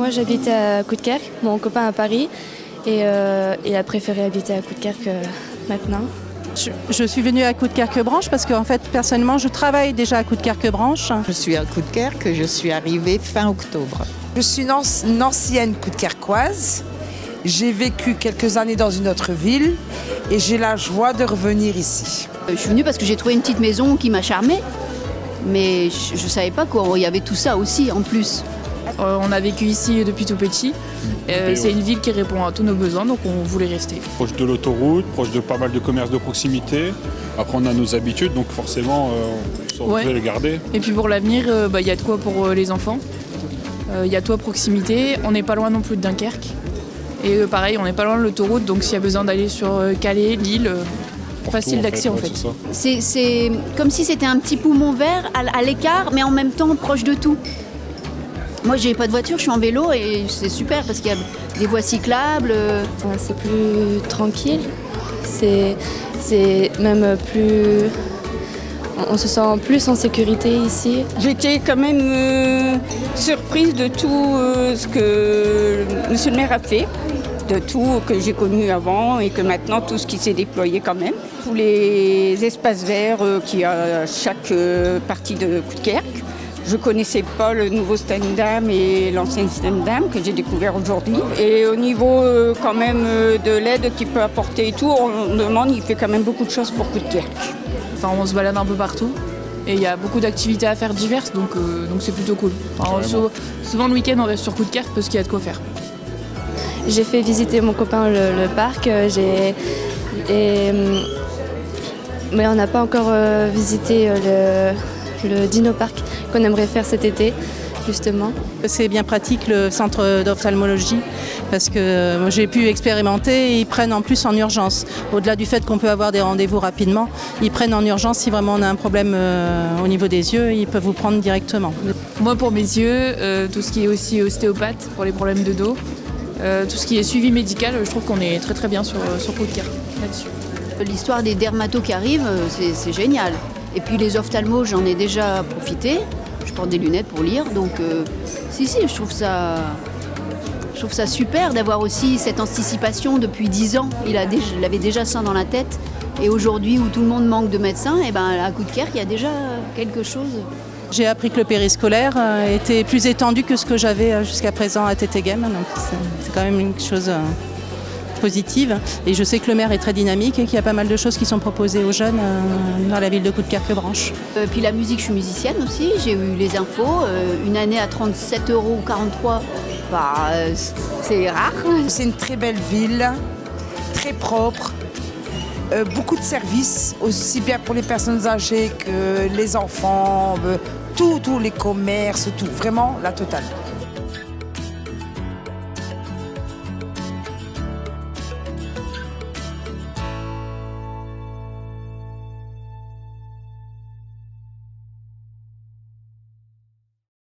Moi, j'habite à Coudekerque, mon copain à Paris, et il a préféré habiter à Coudekerque maintenant. Je suis venue à Coudekerque-Branche parce qu'en fait, personnellement, je travaille déjà à Coudekerque-Branche. Je suis à Coudekerque, je suis arrivée fin octobre. Je suis une ancienne Coudekerquoise. J'ai vécu quelques années dans une autre ville et j'ai la joie de revenir ici. Je suis venue parce que j'ai trouvé une petite maison qui m'a charmée, mais je ne savais pas qu'il y avait tout ça aussi en plus. On a vécu ici depuis tout petit. C'est une ville qui répond à tous nos besoins, donc on voulait rester. Proche de l'autoroute, proche de pas mal de commerces de proximité. Après, on a nos habitudes, donc forcément, on veut les garder. Et puis pour l'avenir, y a de quoi pour les enfants. Il y a tout à proximité. On n'est pas loin non plus de Dunkerque. Et pareil, on n'est pas loin de l'autoroute, donc s'il y a besoin d'aller sur Calais, Lille, facile d'accès en fait. C'est comme si c'était un petit poumon vert à l'écart, mais en même temps proche de tout. Moi, j'ai pas de voiture, je suis en vélo et c'est super parce qu'il y a des voies cyclables. C'est plus tranquille, c'est même plus... On se sent plus en sécurité ici. J'étais quand même surprise de tout ce que monsieur le maire a fait, de tout que j'ai connu avant et que maintenant tout ce qui s'est déployé quand même. Tous les espaces verts qu'il y a à chaque partie de Coudekerque. Je ne connaissais pas le nouveau stand-up et l'ancien stand-up que j'ai découvert aujourd'hui. Et au niveau quand même de l'aide qu'il peut apporter et tout, on demande, il fait quand même beaucoup de choses pour Coudekerque. Enfin, on se balade un peu partout et il y a beaucoup d'activités à faire diverses, donc c'est plutôt cool. Enfin, souvent le week-end, on reste sur Coudekerque parce qu'il y a de quoi faire. J'ai fait visiter mon copain le parc, mais on n'a pas encore visité le Dino Park qu'on aimerait faire cet été, justement. C'est bien pratique le centre d'ophtalmologie parce que moi, j'ai pu expérimenter et ils prennent en plus en urgence. Au-delà du fait qu'on peut avoir des rendez-vous rapidement, ils prennent en urgence si vraiment on a un problème au niveau des yeux, ils peuvent vous prendre directement. Moi pour mes yeux, tout ce qui est aussi ostéopathe pour les problèmes de dos, tout ce qui est suivi médical, je trouve qu'on est très très bien sur Coudekerque là-dessus. L'histoire des dermatos qui arrivent, c'est génial. Et puis les ophtalmos, j'en ai déjà profité. Je porte des lunettes pour lire, donc je trouve ça super d'avoir aussi cette anticipation depuis 10 ans. Il avait déjà ça dans la tête. Et aujourd'hui, où tout le monde manque de médecins, à Coudekerque, il y a déjà quelque chose. J'ai appris que le périscolaire était plus étendu que ce que j'avais jusqu'à présent à Tétéghem, donc c'est quand même une chose positive. Et je sais que le maire est très dynamique et qu'il y a pas mal de choses qui sont proposées aux jeunes dans la ville de Coudekerque-Branche. Puis la musique, je suis musicienne aussi, j'ai eu les infos. Une année à 37,43 €, c'est rare. C'est une très belle ville, très propre, beaucoup de services, aussi bien pour les personnes âgées que les enfants, tous les commerces, tout, vraiment la totale.